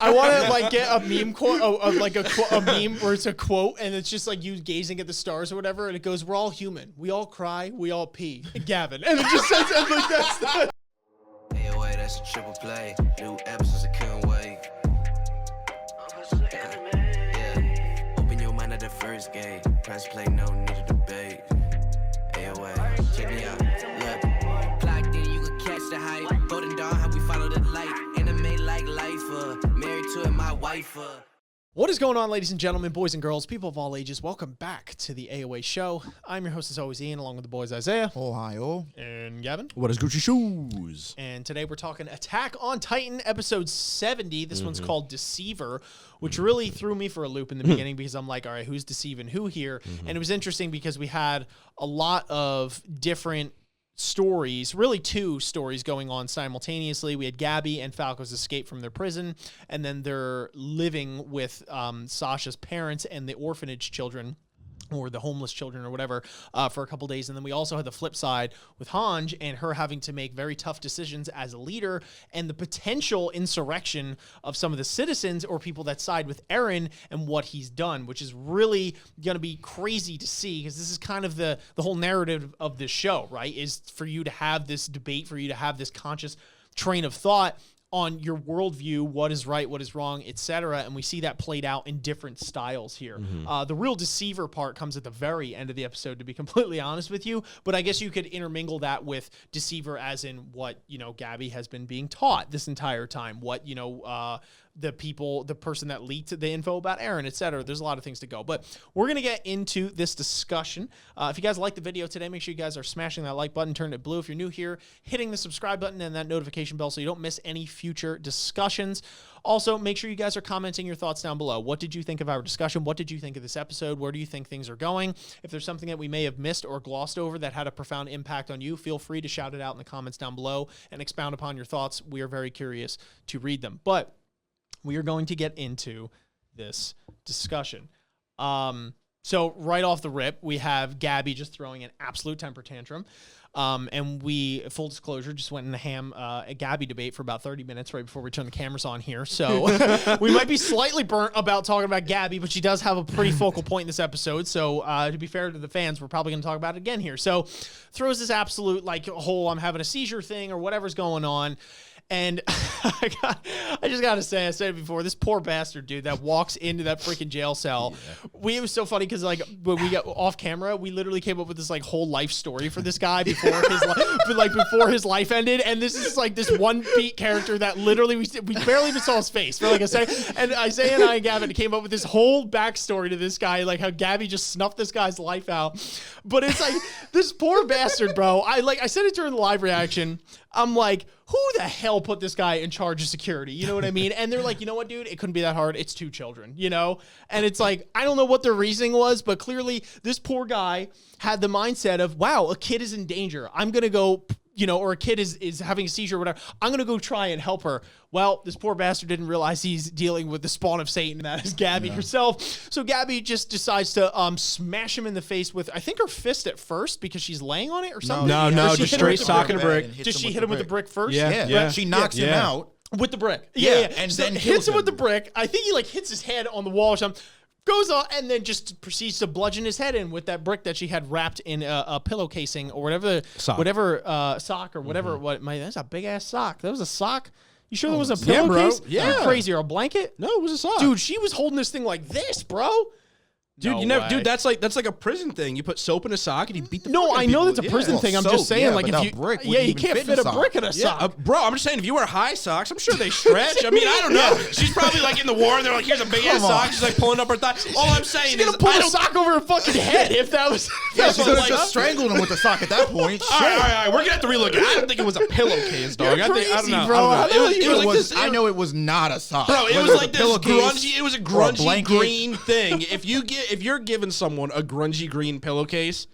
I want to like get a meme quote, a meme where it's a quote and it's just like you gazing at the stars or whatever, and it goes, "We're all human. We all cry. We all pee." Gavin, and it just says it like that's the. AoA, that's a triple play. New episodes, I couldn't wait. Yeah, open your mind at the first gate. Press play, no need to debate. AoA, check me out. Look, plugged in, you can catch the hype. Golden Dawn, how we follow the light. Anime like life, married to it, my wife. What is going on, ladies and gentlemen, boys and girls, people of all ages? Welcome back to the AoA show. I'm your host, as always, Ian, along with the boys Isaiah. Oh, hi, oh. And Gavin. What is Gucci shoes? And today we're talking Attack on Titan, episode 70. This one's called Deceiver, which really threw me for a loop in the beginning because I'm like, all right, who's deceiving who here? And it was interesting because we had a lot of different stories, really two stories going on simultaneously. We had Gabby and Falco's escape from their prison, and then they're living with Sasha's parents and the orphanage children, or the homeless children or whatever, for a couple days. And then we also had the flip side with Hange and her having to make very tough decisions as a leader and the potential insurrection of some of the citizens or people that side with Eren and what he's done, which is really going to be crazy to see because this is kind of the whole narrative of this show, right? Is for you to have this debate, for you to have this conscious train of thought on your worldview, what is right, what is wrong, etc. And we see that played out in different styles here. The real deceiver part comes at the very end of the episode, to be completely honest with you. But I guess you could intermingle that with deceiver as in what, Gabby has been being taught this entire time. What, the person that leaked the info about Eren, etc. There's a lot of things to go. But we're going to get into this discussion. If you guys like the video today, make sure you guys are smashing that like button, turn it blue. If you're new here, hitting the subscribe button and that notification bell so you don't miss any future discussions. Also, make sure you guys are commenting your thoughts down below. What did you think of our discussion? What did you think of this episode? Where do you think things are going? If there's something that we may have missed or glossed over that had a profound impact on you, feel free to shout it out in the comments down below and expound upon your thoughts. We are very curious to read them. But we are going to get into this discussion. So right off the rip, we have Gabby just throwing an absolute temper tantrum. And we, full disclosure, just went in a Gabby debate for about 30 minutes right before we turn the cameras on here. So we might be slightly burnt about talking about Gabby, but she does have a pretty focal point in this episode. So to be fair to the fans, we're probably going to talk about it again here. So throws this absolute whole I'm having a seizure thing or whatever's going on. And I just got to say, I said it before, this poor bastard, dude, that walks into that freaking jail cell. Yeah. It was so funny because, when we got off camera, we literally came up with this, whole life story for this guy before his life ended. And this is, this one beat character that literally we barely even saw his face for, a second. And Isaiah and I and Gavin came up with this whole backstory to this guy, how Gabby just snuffed this guy's life out. But it's this poor bastard, bro. I said it during the live reaction. I'm like, who the hell put this guy in charge of security? You know what I mean? And they're like, you know what, dude? It couldn't be that hard. It's 2 children, And it's I don't know what their reasoning was, but clearly this poor guy had the mindset of, wow, a kid is in danger. I'm going to go, or a kid is having a seizure or whatever. I'm going to go try and help her. Well, this poor bastard didn't realize he's dealing with the spawn of Satan, and that is Gabby herself. So Gabby just decides to smash him in the face with, I think, her fist at first because she's laying on it or something. No, just straight sock and a brick. Did she hit him with the brick first? Yeah. She knocks him out. With the brick. Yeah. And so then hits him with the brick. I think he hits his head on the wall or something. Goes on and then just proceeds to bludgeon his head in with that brick that she had wrapped in a pillow casing or whatever sock or whatever. That's a big ass sock. That was a sock. You sure there was a pillowcase? Yeah. You're crazy. Or a blanket? No, it was a sock. Dude, she was holding this thing like this, bro. Dude, that's like a prison thing. You put soap in a sock and you beat the. No, I know that's a prison thing. I'm just saying, if you brick, you can't fit a brick in a sock, bro. I'm just saying, if you wear high socks, I'm sure they stretch. I mean, I don't know. She's probably in the war. And they're like, here's a big ass sock. She's pulling up her thigh. All I'm saying is, gonna pull a sock over her fucking head. If that was, yeah, she could have just strangled him with the sock at that point. All right. We're gonna have to relook it. I don't think it was a pillowcase, dog. You're crazy, I don't know, bro. I know it was not a sock, bro. It was like this grungy. It was a grungy green thing. If you're giving someone a grungy green pillowcase,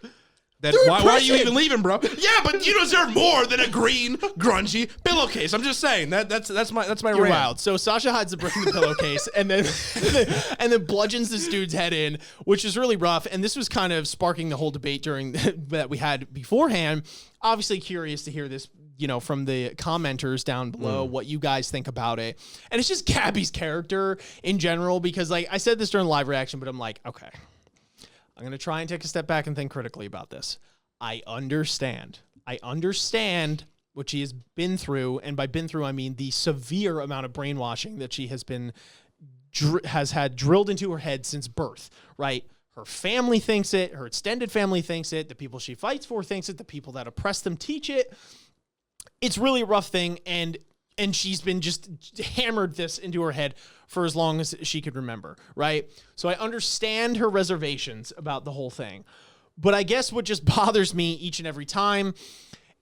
then why are you even leaving, bro? Yeah, but you deserve more than a green grungy pillowcase. I'm just saying that's my You're rant. wild. So Sasha hides the brick in the pillowcase and then bludgeons this dude's head in, which is really rough. And this was kind of sparking the whole debate that we had beforehand. Obviously curious to hear this from the commenters down below what you guys think about it. And it's just Gabby's character in general, because like I said this during the live reaction, but I'm like, okay, I'm going to try and take a step back and think critically about this. I understand what she has been through. And by been through, I mean the severe amount of brainwashing that she has had drilled into her head since birth, right? Her family thinks it. Her extended family thinks it. The people she fights for thinks it. The people that oppress them teach it. It's really a rough thing, and she's been just hammered this into her head for as long as she could remember, right? So I understand her reservations about the whole thing. But I guess what just bothers me each and every time,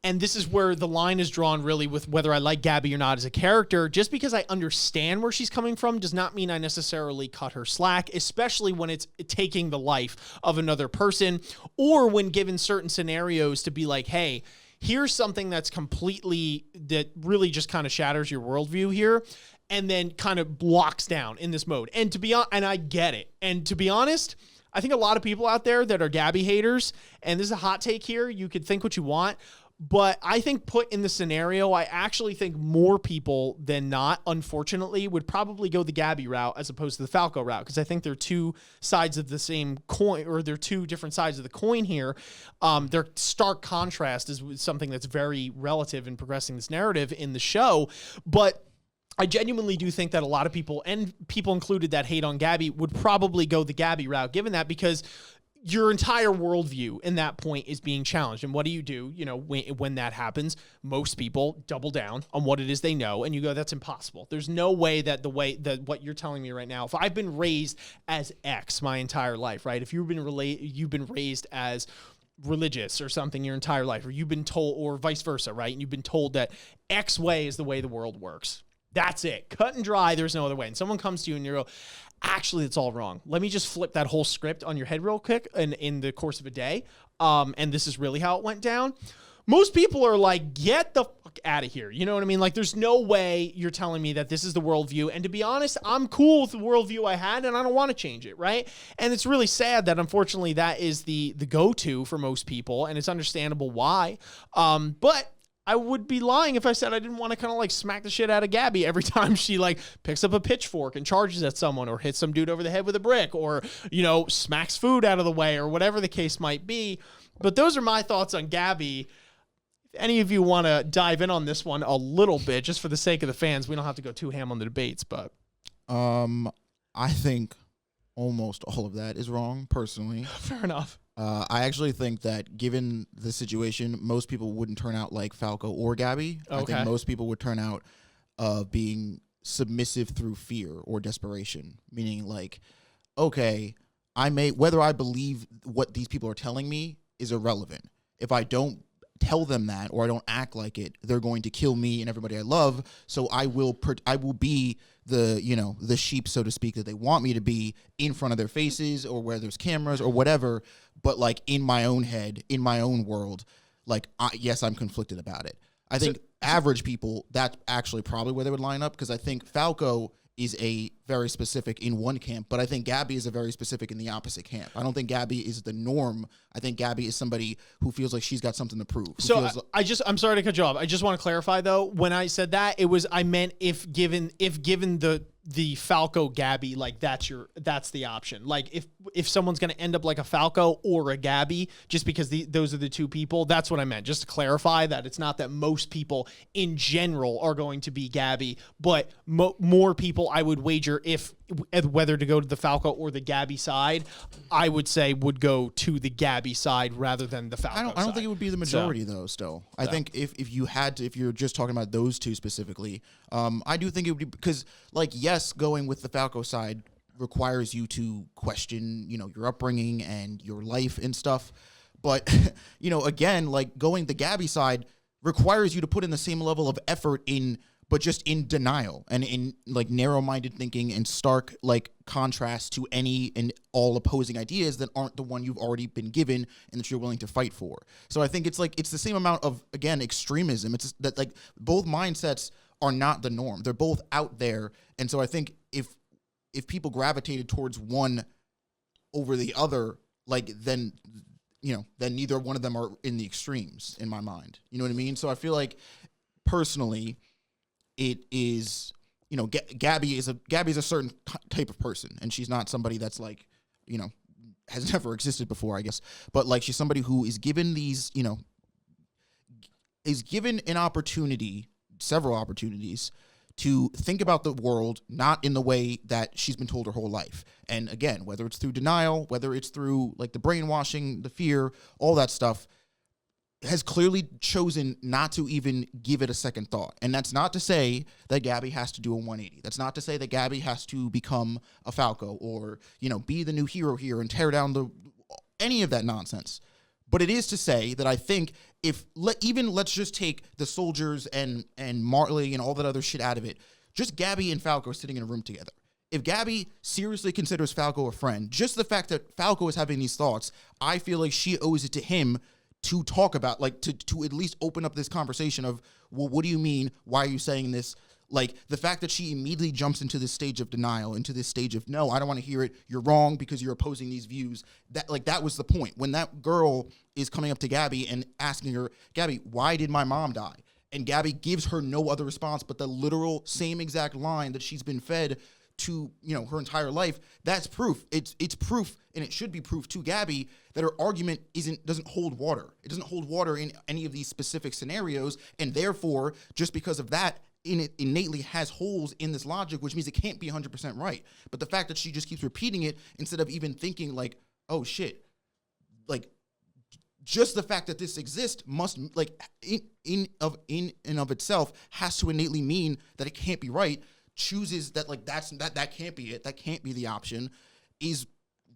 and this is where the line is drawn really with whether I like Gabby or not as a character, just because I understand where she's coming from does not mean I necessarily cut her slack, especially when it's taking the life of another person, or when given certain scenarios to be like, hey, here's something that really just kind of shatters your worldview here, and then kind of blocks down in this mode. And and I get it. And to be honest, I think a lot of people out there that are Gabby haters, and this is a hot take here, you could think what you want, but I think put in the scenario, I actually think more people than not, unfortunately, would probably go the Gabby route as opposed to the Falco route, because I think they're two sides of the same coin, or they're two different sides of the coin here. Their stark contrast is something that's very relative in progressing this narrative in the show, but I genuinely do think that a lot of people, and people included that hate on Gabby, would probably go the Gabby route, given that, because your entire worldview in that point is being challenged. And what do? When that happens, most people double down on what it is they know, and you go, that's impossible. There's no way that what you're telling me right now, if I've been raised as X my entire life, right? If you've been raised as religious or something your entire life, or you've been told, or vice versa, right? And you've been told that X way is the way the world works. That's it. Cut and dry. There's no other way. And someone comes to you and you go, actually, it's all wrong. Let me just flip that whole script on your head real quick in the course of a day. And this is really how it went down. Most people are like, get the fuck out of here. You know what I mean? Like, there's no way you're telling me that this is the worldview. And to be honest, I'm cool with the worldview I had, and I don't want to change it, right? And it's really sad that, unfortunately, that is the go-to for most people, and it's understandable why. But I would be lying if I said I didn't want to kind of like smack the shit out of Gabby every time she like picks up a pitchfork and charges at someone, or hits some dude over the head with a brick, or, smacks food out of the way, or whatever the case might be. But those are my thoughts on Gabby. If any of you want to dive in on this one a little bit, just for the sake of the fans, we don't have to go too ham on the debates, but. I think almost all of that is wrong, personally. Fair enough. I actually think that given the situation, most people wouldn't turn out like Falco or Gabby. Okay. I think most people would turn out being submissive through fear or desperation, meaning like, okay, whether I believe what these people are telling me is irrelevant. If I don't tell them that, or I don't act like it, they're going to kill me and everybody I love. So I will be the sheep, so to speak, that they want me to be in front of their faces, or where there's cameras or whatever. But like in my own head, in my own world, like, yes, I'm conflicted about it. I think average people, that's actually probably where they would line up, because I think Falco is a very specific in one camp, but I think Gabby is a very specific in the opposite camp. I don't think Gabby is the norm. I think Gabby is somebody who feels like she's got something to prove. So I'm sorry to cut you off. I just want to clarify though. When I said that, I meant if given the Falco Gabby, like that's the option. Like if someone's going to end up like a Falco or a Gabby, just because those are the two people, that's what I meant. Just to clarify that it's not that most people in general are going to be Gabby, but more people, I would wager, whether to go to the Falco or the Gabby side, I would say would go to the Gabby side rather than the Falco side. I don't think it would be the majority though. Still, I think if you're just talking about those two specifically, I do think it would be, because like, yes, going with the Falco side requires you to question, your upbringing and your life and stuff. But, again, like going the Gabby side requires you to put in the same level of effort but just in denial and in like narrow-minded thinking and stark like contrast to any and all opposing ideas that aren't the one you've already been given and that you're willing to fight for. So I think it's the same amount of, again, extremism. It's that like both mindsets are not the norm. They're both out there. And so I think if people gravitated towards one over the other, like then then neither one of them are in the extremes in my mind. You know what I mean? So I feel like personally, it is, Gabby is a certain type of person, and she's not somebody that's like, has never existed before, I guess. But like, she's somebody who is given these, is given an opportunity, several opportunities, to think about the world not in the way that she's been told her whole life. And again, whether it's through denial, whether it's through like the brainwashing, the fear, all that stuff, has clearly chosen not to even give it a second thought. And that's not to say that Gabby has to do a 180. That's not to say that Gabby has to become a Falco or, be the new hero here and tear down any of that nonsense. But it is to say that I think let's just take the soldiers and Marley and all that other shit out of it, just Gabby and Falco sitting in a room together. If Gabby seriously considers Falco a friend, just the fact that Falco is having these thoughts, I feel like she owes it to him to talk about, like, to at least open up this conversation of, well, what do you mean? Why are you saying this? Like, the fact that she immediately jumps into this stage of denial, into this stage of, no, I don't want to hear it. You're wrong because you're opposing these views. That was the point. When that girl is coming up to Gabby and asking her, Gabby, why did my mom die? And Gabby gives her no other response but the literal same exact line that she's been fed to, her entire life. That's proof. It's proof, and it should be proof to Gabby that her argument doesn't hold water. It doesn't hold water in any of these specific scenarios, and therefore, just because of that, it innately has holes in this logic, which means it can't be 100% right. But the fact that she just keeps repeating it instead of even thinking like, oh shit, like, just the fact that this exists must, like, in and of itself has to innately mean that it can't be right. Chooses that, like, that can't be it. That can't be the option. Is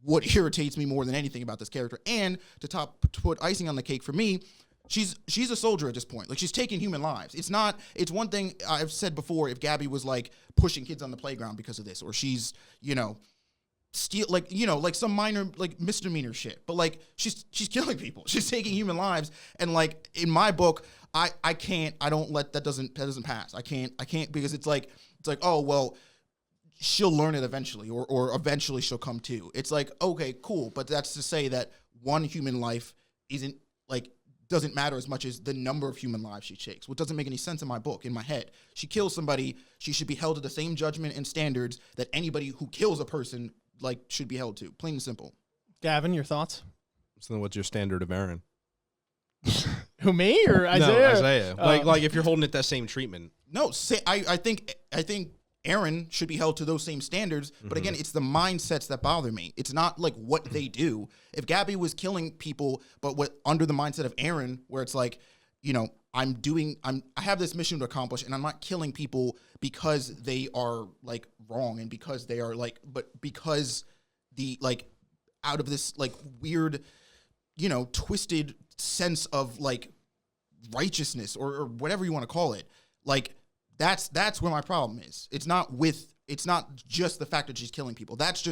what irritates me more than anything about this character. And to put icing on the cake for me, she's a soldier at this point. Like, she's taking human lives. It's one thing I've said before, if Gabby was like pushing kids on the playground because of this, or she's, like some minor, like, misdemeanor shit. But like, she's killing people. She's taking human lives. And like, in my book, I don't let that doesn't pass. I can't because it's like, oh, well, she'll learn it eventually, or eventually she'll come to. It's like, okay, cool. But that's to say that one human life doesn't matter as much as the number of human lives she takes, which doesn't make any sense in my book, in my head. She kills somebody, she should be held to the same judgment and standards that anybody who kills a person, like, should be held to. Plain and simple. Gavin, your thoughts? So what's your standard of Aaron? Who, me or Isaiah? No, Isaiah. Like if you're holding it that same treatment. No, I think Aaron should be held to those same standards. But again, it's the mindsets that bother me. It's not like what they do. If Gabby was killing people, but under the mindset of Aaron, where it's like, I have this mission to accomplish, and I'm not killing people because they are like wrong and because they are like, but because the, like, out of this like weird, twisted sense of like righteousness or whatever you want to call it. Like, that's where my problem is. It's not just the fact that she's killing people. That's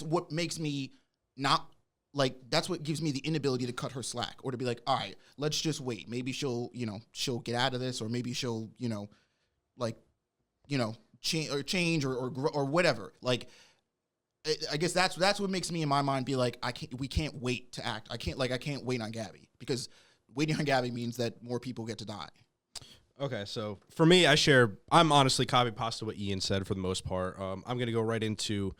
what makes me not, like, that's what gives me the inability to cut her slack, or to be like, all right, let's just wait. Maybe she'll get out of this, or maybe she'll, change or grow or whatever. Like, I guess that's what makes me in my mind be like, we can't wait to act. I can't wait on Gabby, because waiting on Gabby means that more people get to die. Okay, so for me, I'm honestly copy pasta what Ian said for the most part. I'm going to go right into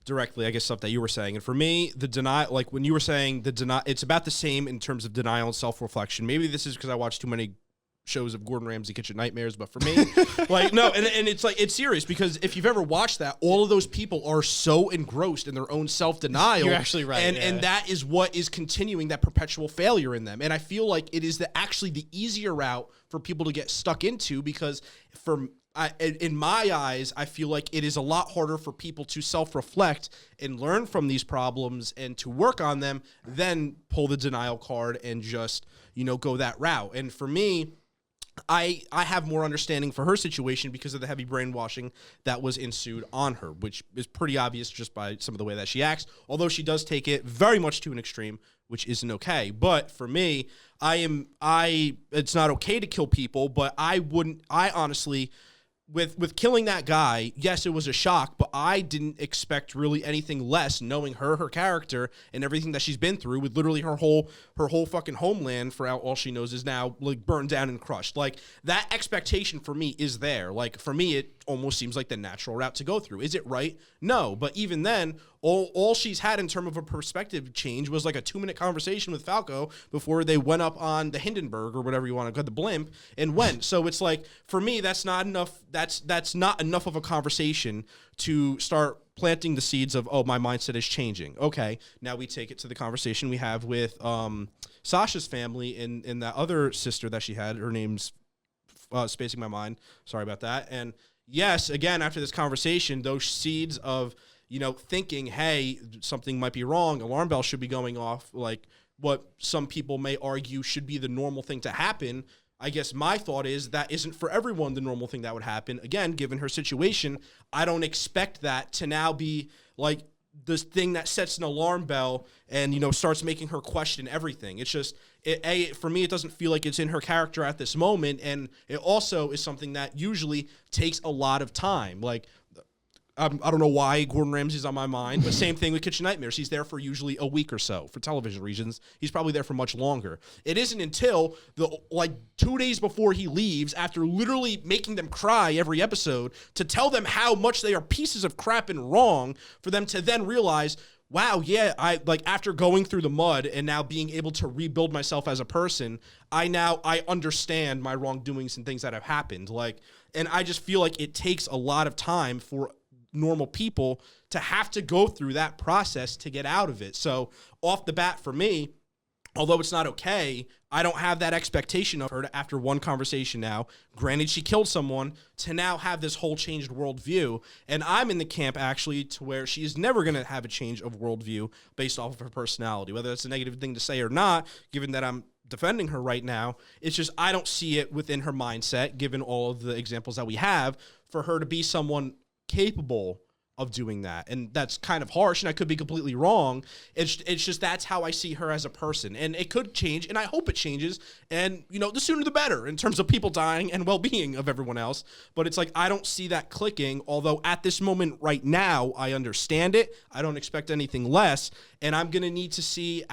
directly, I guess, stuff that you were saying. And for me, the denial, like when you were saying it's about the same in terms of denial and self-reflection. Maybe this is because I watched too many shows of Gordon Ramsay Kitchen Nightmares, but for me, like, no, and it's like, it's serious, because if you've ever watched that, all of those people are so engrossed in their own self-denial. You're actually right. And that is what is continuing that perpetual failure in them. And I feel like it is actually the easier route for people to get stuck into, because in my eyes, I feel like it is a lot harder for people to self-reflect and learn from these problems and to work on them than pull the denial card and just, go that route. And for me, I have more understanding for her situation because of the heavy brainwashing that was ensued on her, which is pretty obvious just by some of the way that she acts, although she does take it very much to an extreme, which isn't okay. But for me, it's not okay to kill people, but I honestly with killing that guy, yes, it was a shock, but I didn't expect really anything less, knowing her character, and everything that she's been through, with literally her whole fucking homeland, for all she knows, is now like burned down and crushed. Like, that expectation for me is there. Like, for me, it almost seems like the natural route to go through. Is it right? No. But even then, all she's had in terms of a perspective change was like a 2-minute conversation with Falco before they went up on the Hindenburg, or whatever you want to call the blimp, and went. So it's like, for me, that's not enough. That's not enough of a conversation to start planting the seeds of, oh, my mindset is changing. Okay, now we take it to the conversation we have with Sasha's family and that other sister that she had. Her name's spacing my mind. Sorry about that. And yes, again, after this conversation, those seeds of, thinking, hey, something might be wrong, alarm bell should be going off, like what some people may argue should be the normal thing to happen. I guess my thought is that isn't for everyone the normal thing that would happen. Again, given her situation, I don't expect that to now be like this thing that sets an alarm bell and, starts making her question everything. It's just, for me, it doesn't feel like it's in her character at this moment. And it also is something that usually takes a lot of time. Like, I don't know why Gordon Ramsay's on my mind, but same thing with Kitchen Nightmares. He's there for usually a week or so. For television reasons, he's probably there for much longer. It isn't until 2 days before he leaves, after literally making them cry every episode, to tell them how much they are pieces of crap and wrong, for them to then realize, wow, yeah, after going through the mud and now being able to rebuild myself as a person, I understand my wrongdoings and things that have happened. And I just feel like it takes a lot of time for normal people to have to go through that process to get out of it. So off the bat, for me, although it's not okay, I don't have that expectation of her to, after one conversation now, granted she killed someone, to now have this whole changed worldview. And I'm in the camp, actually, to where she is never going to have a change of worldview based off of her personality. Whether it's a negative thing to say or not, given that I'm defending her right now, it's just I don't see it within her mindset, given all of the examples that we have, for her to be someone capable of doing that. And that's kind of harsh, and I could be completely wrong. It's just that's how I see her as a person. And it could change, and I hope it changes. And, the sooner the better in terms of people dying and well-being of everyone else. But it's like I don't see that clicking, although at this moment right now, I understand it. I don't expect anything less. And I'm going to need to see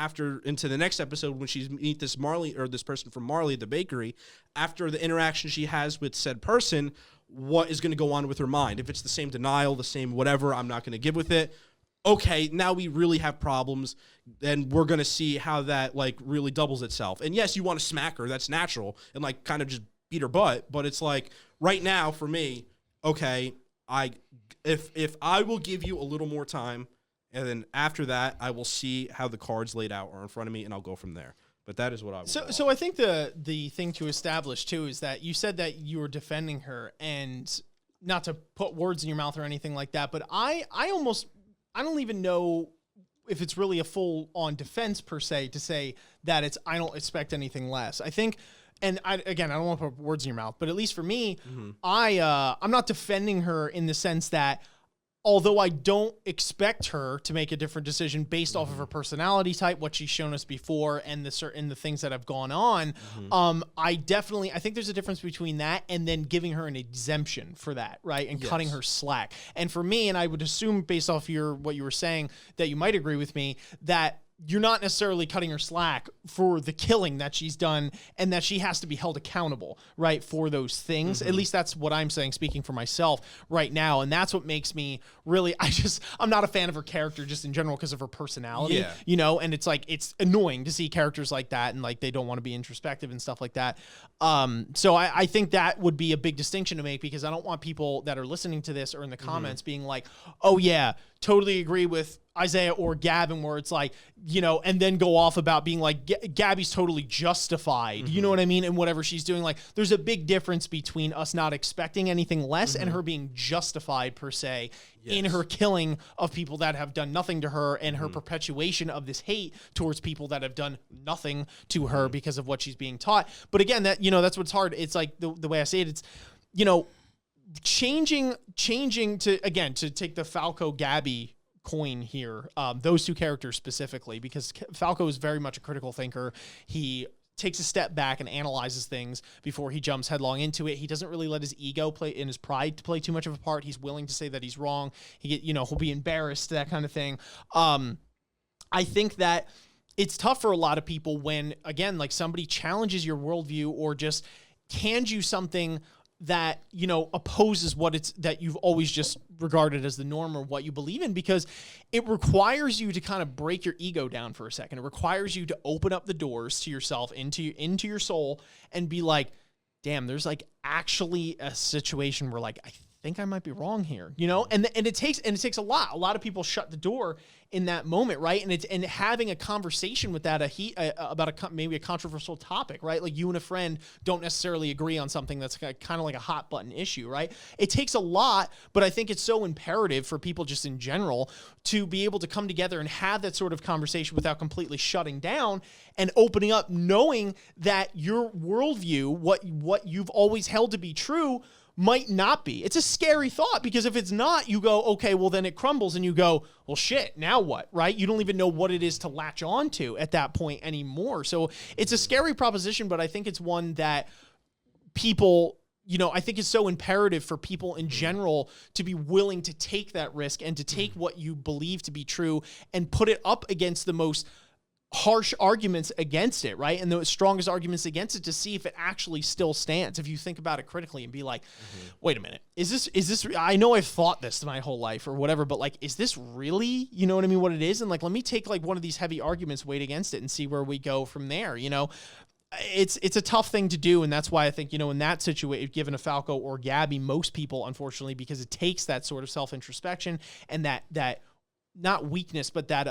into the next episode when she meet this Marley, or this person from Marley at the bakery, after the interaction she has with said person, what is going to go on with her mind. If it's the same denial, the same whatever, I'm not going to give with it. Okay, now we really have problems, and we're going to see how that really doubles itself. And yes, you want to smack her, that's natural, and kind of just beat her butt, but it's right now for me, okay, if I will give you a little more time, and then after that, I will see how the cards laid out are in front of me, and I'll go from there. But that is what I would. So I think the thing to establish too is that you said that you were defending her, and not to put words in your mouth or anything like that, but I don't even know if it's really a full on defense per se to say that I don't expect anything less. I think, and I don't want to put words in your mouth, but at least for me, I'm not defending her in the sense that, although I don't expect her to make a different decision based off of her personality type, what she's shown us before, and the things that have gone on, I think there's a difference between that and then giving her an exemption for that, right? And cutting her slack. And for me, and I would assume based off what you were saying, that you might agree with me, that you're not necessarily cutting her slack for the killing that she's done, and that she has to be held accountable, right, for those things. At least that's what I'm saying, speaking for myself right now. And that's what makes me really, I'm not a fan of her character just in general because of her personality, and it's annoying to see characters like that, and they don't want to be introspective and stuff like that. So I think that would be a big distinction to make, because I don't want people that are listening to this or in the comments being like, oh yeah, totally agree with Isaiah or Gavin, where it's and then go off about being like, Gabby's totally justified, you know what I mean? And whatever she's doing, there's a big difference between us not expecting anything less and her being justified per se in her killing of people that have done nothing to her, and her perpetuation of this hate towards people that have done nothing to her because of what she's being taught. But again, that's what's hard. It's the way I say it, it's, changing to take the Falco Gabby coin here, those two characters specifically, because Falco is very much a critical thinker. He takes a step back and analyzes things before he jumps headlong into it. He doesn't really let his ego play and his pride to play too much of a part. He's willing to say that he's wrong. He'll be embarrassed, that kind of thing. I think that it's tough for a lot of people when, again, like somebody challenges your worldview or just hands you something that, opposes that you've always just regarded as the norm or what you believe in, because it requires you to kind of break your ego down for a second. It requires you to open up the doors to yourself, into your soul, and be like, damn, there's like actually a situation where like, I think I might be wrong here, and it takes a lot. A lot of people shut the door in that moment, right? And having a conversation with that about maybe a controversial topic, right? Like you and a friend don't necessarily agree on something that's kind of like a hot button issue, right? It takes a lot, but I think it's so imperative for people just in general to be able to come together and have that sort of conversation without completely shutting down and opening up, knowing that your worldview, what you've always held to be true, might not be. It's a scary thought, because if it's not, you go, okay, well then it crumbles, and you go, well shit, now what, right? You don't even know what it is to latch on to at that point anymore. So it's a scary proposition, but I think it's one that people, I think it's so imperative for people in general to be willing to take that risk and to take what you believe to be true and put it up against the most harsh arguments against it, right? And the strongest arguments against it, to see if it actually still stands. If you think about it critically and be like, wait a minute, is this, I know I've thought this my whole life or whatever, but like, is this really, what I mean, what it is? And like, let me take like one of these heavy arguments, weighed against it, and see where we go from there. It's a tough thing to do. And that's why I think, in that situation, given a Falco or Gabby, most people, unfortunately, because it takes that sort of self-introspection and that not weakness, but that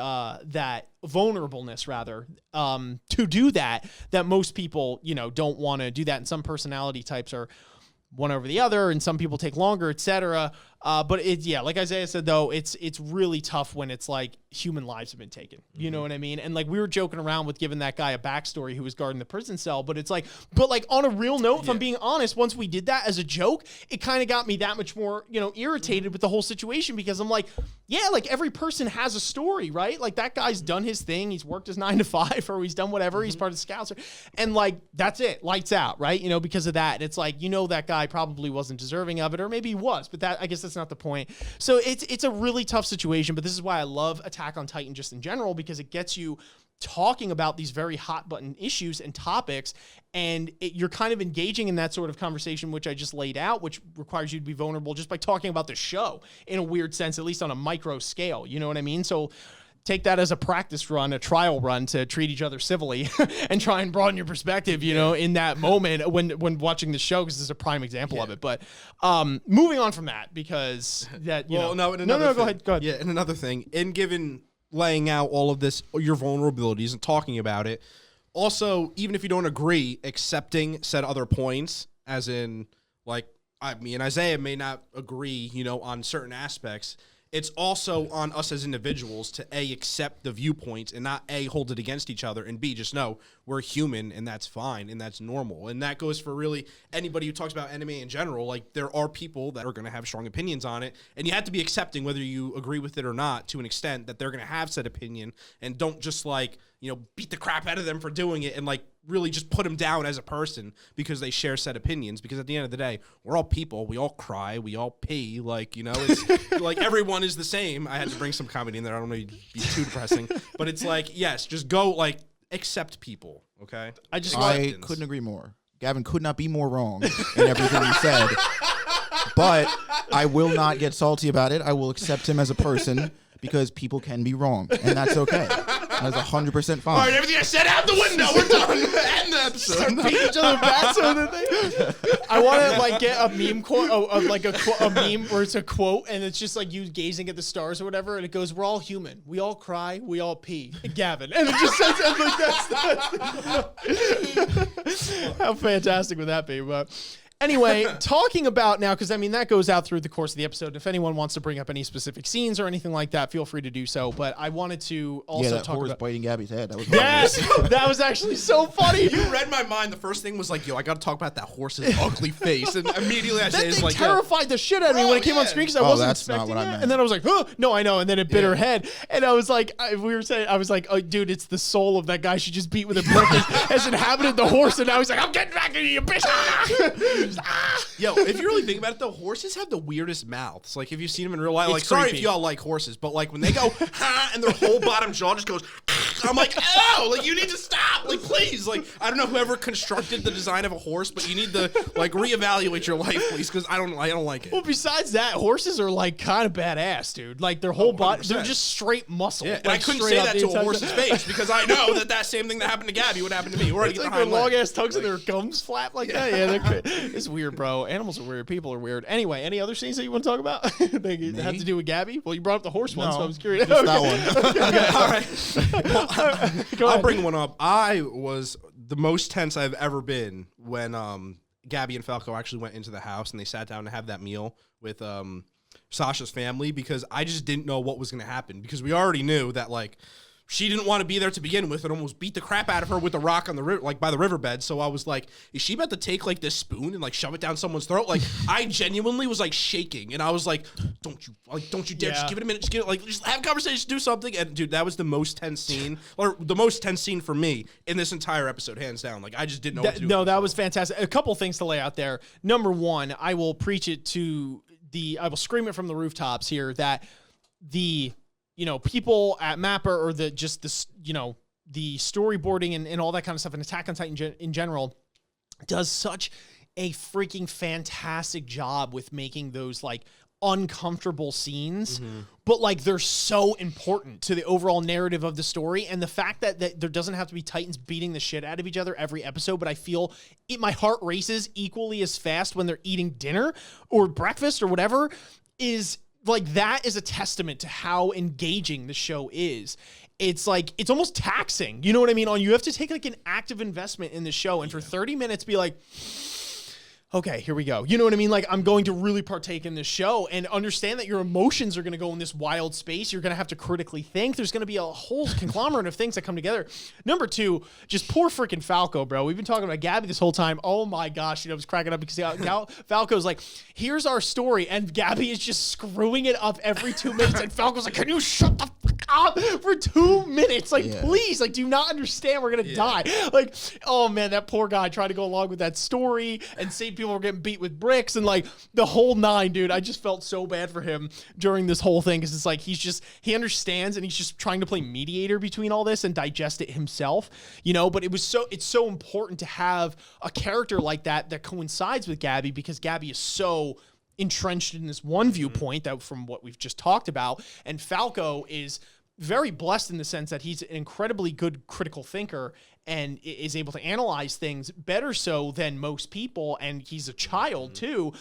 vulnerableness rather, to do that most people, don't want to do that. And some personality types are one over the other, and some people take longer, etc. But like Isaiah said, though, it's really tough when it's like human lives have been taken. You know what I mean? And like, we were joking around with giving that guy a backstory who was guarding the prison cell, but it's like, on a real note, if I'm being honest, once we did that as a joke, it kind of got me that much more, irritated with the whole situation, because I'm like, yeah, like every person has a story, right? Like that guy's done his thing. He's worked his 9 to 5, or he's done whatever. He's part of the Scouts, and like, that's it, lights out, right? Because of that. And it's like, that guy probably wasn't deserving of it, or maybe he was, but I guess that's not the point. So it's a really tough situation, but this is why I love Attack on Titan just in general, because it gets you talking about these very hot button issues and topics, and you're kind of engaging in that sort of conversation, which I just laid out, which requires you to be vulnerable just by talking about the show in a weird sense, at least on a micro scale. You know what I mean? So take that as a practice run, a trial run to treat each other civilly and try and broaden your perspective, in that moment when watching the show, because this is a prime example of it. But moving on from that, because that, go ahead. Yeah, and another thing, laying out all of this, your vulnerabilities and talking about it. Also, even if you don't agree, accepting said other points, as in, like, me and Isaiah may not agree, on certain aspects. It's also on us as individuals to A, accept the viewpoints, and not A, hold it against each other, and B, just know we're human, and that's fine, and that's normal. And that goes for really anybody who talks about anime in general. Like, there are people that are going to have strong opinions on it, and you have to be accepting, whether you agree with it or not, to an extent, that they're going to have said opinion, and don't just, like, beat the crap out of them for doing it, and, like, really just put them down as a person because they share said opinions. Because at the end of the day, we're all people. We all cry. We all pee. Like, it's like everyone is the same. I had to bring some comedy in there. I don't want to be too depressing. But it's like, yes, just go, like, accept people, okay? I couldn't agree more. Gavin could not be more wrong in everything he said. But I will not get salty about it. I will accept him as a person, because people can be wrong, and that's okay. That's 100% fine. All right, everything I said out the window. We're done. End the episode. Start beating each other back. I want to like get a meme quote, a meme where it's a quote, and it's just like you gazing at the stars or whatever, and it goes, "We're all human. We all cry. We all pee." Gavin, and it just says like that's how fantastic would that be? But Anyway, talking about now, because I mean, that goes out through the course of the episode. If anyone wants to bring up any specific scenes or anything like that, feel free to do so. But I wanted to also talk about biting Gabby's head. That was that was actually so funny. You read my mind. The first thing was like, yo, I got to talk about that horse's ugly face. And immediately I that said, thing like, terrified the shit out of me when it came on screen because I wasn't expecting it. And then I was like, huh, no, I know. And then it bit her head. And I was like, I was like, oh, dude, it's the soul of that guy she just beat with a brick has inhabited the horse. And now he's like, I'm getting back at you, bitch. Yo, if you really think about it, though, horses have the weirdest mouths. Like, if you've seen them in real life, like, sorry if y'all like horses, but like when they go, ha, and their whole bottom jaw just goes, I'm like, oh, like, you need to stop. Like, please. Like, I don't know whoever constructed the design of a horse, but you need to, like, reevaluate your life, please, because I don't like it. Well, besides that, horses are, like, kind of badass, dude. Like, their whole body, they're just straight muscle. Yeah, like, and I couldn't say that to a horse's face because I know that same thing that happened to Gabby would happen to me. It's like their long-ass tongues and their gums flap like that. Yeah, it's weird, bro. Animals are weird. People are weird. Anyway, any other scenes that you want to talk about that have to do with Gabby? Well, you brought up the horse one, so I was curious. Just that one. Okay, all right. Well, I'll bring one up. I was the most tense I've ever been when Gabby and Falco actually went into the house and they sat down to have that meal with Sasha's family because I just didn't know what was going to happen because we already knew that, like, she didn't want to be there to begin with and almost beat the crap out of her with a rock on the river, like by the riverbed. So I was like, is she about to take like this spoon and like shove it down someone's throat? Like I genuinely was like shaking and I was like, don't you dare just give it a minute. Just have a conversation, do something. And dude, that was the most tense scene or the most tense scene for me in this entire episode, hands down. Like I just didn't know what to do. No, that was fantastic. A couple things to lay out there. Number one, I will preach it I will scream it from the rooftops here that people at Mapper or the storyboarding and all that kind of stuff and Attack on Titan in general does such a freaking fantastic job with making those like uncomfortable scenes, but like they're so important to the overall narrative of the story. And the fact that there doesn't have to be Titans beating the shit out of each other every episode, but I feel my heart races equally as fast when they're eating dinner or breakfast or whatever is like that is a testament to how engaging the show is. It's like, it's almost taxing. You know what I mean? You have to take like an active investment in the show and for 30 minutes be like, okay, here we go. You know what I mean? Like, I'm going to really partake in this show and understand that your emotions are going to go in this wild space. You're going to have to critically think. There's going to be a whole conglomerate of things that come together. Number two, just poor freaking Falco, bro. We've been talking about Gabby this whole time. Oh my gosh. I was cracking up because Falco's like, here's our story. And Gabby is just screwing it up every 2 minutes. And Falco's like, can you shut the fuck up for 2 minutes? Like, please, like, do you not understand we're going to die? Like, oh man, that poor guy tried to go along with that story and say people were getting beat with bricks and like the whole nine, dude. I just felt so bad for him during this whole thing because it's like he understands and he's just trying to play mediator between all this and digest it himself, but it's so important to have a character like that coincides with Gabby because Gabby is so entrenched in this one viewpoint that from what we've just talked about, and Falco is very blessed in the sense that he's an incredibly good critical thinker and is able to analyze things better so than most people. And he's a child too.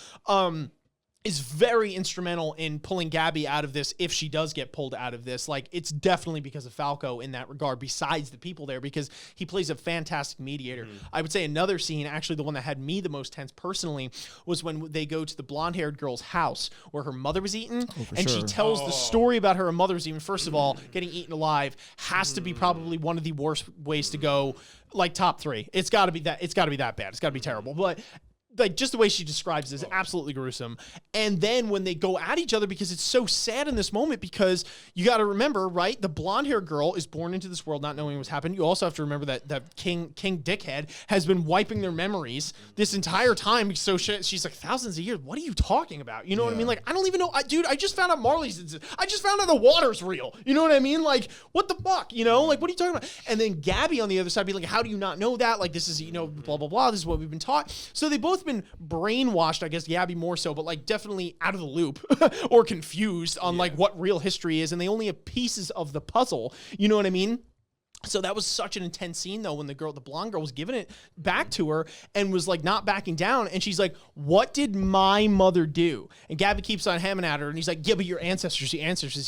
Is very instrumental in pulling Gabby out of this if she does get pulled out of this. Like, it's definitely because of Falco in that regard, besides the people there, because he plays a fantastic mediator. I would say another scene, actually the one that had me the most tense personally, was when they go to the blonde-haired girl's house where her mother was eaten, and she tells the story about her mother was eaten. First of all, getting eaten alive has to be probably one of the worst ways to go, like top 3. It's got to be that. It's got to be that bad. It's got to be terrible. But like just the way she describes it is absolutely gruesome. And then when they go at each other, because it's so sad in this moment, because you got to remember, right? The blonde hair girl is born into this world not knowing what's happened. You also have to remember that King Dickhead has been wiping their memories this entire time. So she's like, thousands of years. What are you talking about? You know what I mean? Like, I don't even know. Dude, I just found out Marley's. I just found out the water's real. You know what I mean? Like, what the fuck? Like, what are you talking about? And then Gabby on the other side be like, how do you not know that? Like, this is, blah, blah, blah. This is what we've been taught. So they both been brainwashed, I guess Gabby more so, but like definitely out of the loop or confused on like what real history is, and they only have pieces of the puzzle. You know what I mean? So that was such an intense scene though, when the blonde girl was giving it back to her and was like not backing down, and she's like, what did my mother do? And Gabby keeps on hammering at her, and he's like, yeah, but your ancestors.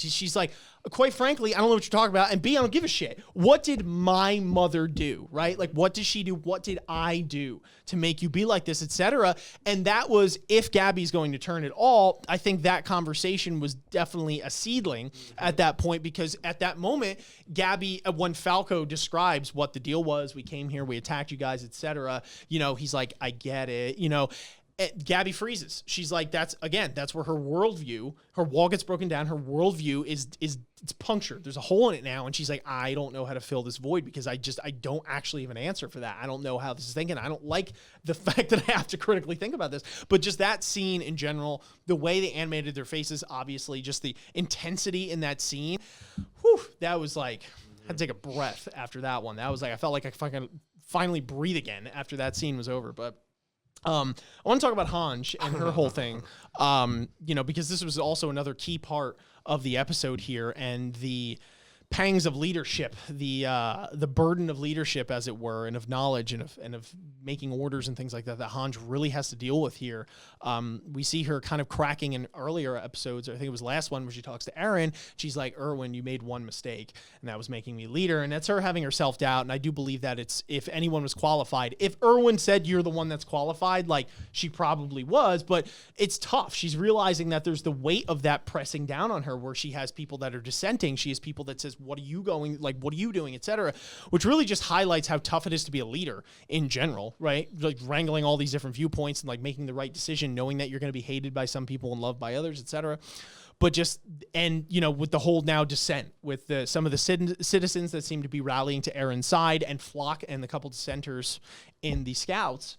She's like, quite frankly, I don't know what you're talking about. And B, I don't give a shit. What did my mother do, right? Like, what did she do? What did I do to make you be like this, etc.? And that was, if Gabby's going to turn at all, I think that conversation was definitely a seedling at that point, because at that moment, Gabby, when Falco describes what the deal was, we came here, we attacked you guys, etc., you know, he's like, I get it, you know. Gabby freezes. She's like, that's where her worldview, her wall gets broken down. Her worldview is it's punctured. There's a hole in it now. And she's like, I don't know how to fill this void because I don't actually have an answer for that. I don't know how this is thinking. I don't like the fact that I have to critically think about this. But just that scene in general, the way they animated their faces, obviously, just the intensity in that scene, whew, that was like, I had to take a breath after that one. That was like, I felt like I fucking finally breathe again after that scene was over. But I want to talk about Hange and her whole thing, you know, because this was also another key part of the episode here, and the pangs of leadership, the burden of leadership, as it were, and of knowledge and of making orders and things like that Hange really has to deal with here. We see her kind of cracking in earlier episodes. I think it was last one where she talks to Aaron. She's like, Erwin, you made one mistake, and that was making me leader. And that's her having her self-doubt. And I do believe that it's, if anyone was qualified, if Erwin said you're the one that's qualified, like she probably was, but it's tough. She's realizing that there's the weight of that pressing down on her, where she has people that are dissenting. She has people that says, what are you doing, etc., which really just highlights how tough it is to be a leader in general, right? Like wrangling all these different viewpoints and like making the right decision, knowing that you're going to be hated by some people and loved by others, etc. But just, and you know, with the whole now dissent with some of the citizens that seem to be rallying to Aaron's side, and Flock and the couple dissenters in the scouts,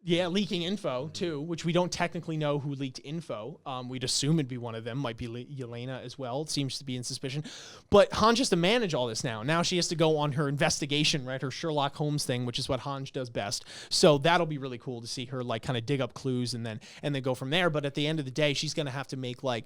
leaking info too, which we don't technically know who leaked info. We'd assume it'd be one of them, might be Yelena as well. It seems to be in suspicion. But Hange has to manage all this now. Now she has to go on her investigation, right? Her Sherlock Holmes thing, which is what Hange does best. So that'll be really cool to see her like kind of dig up clues and then go from there. But at the end of the day, she's gonna have to make like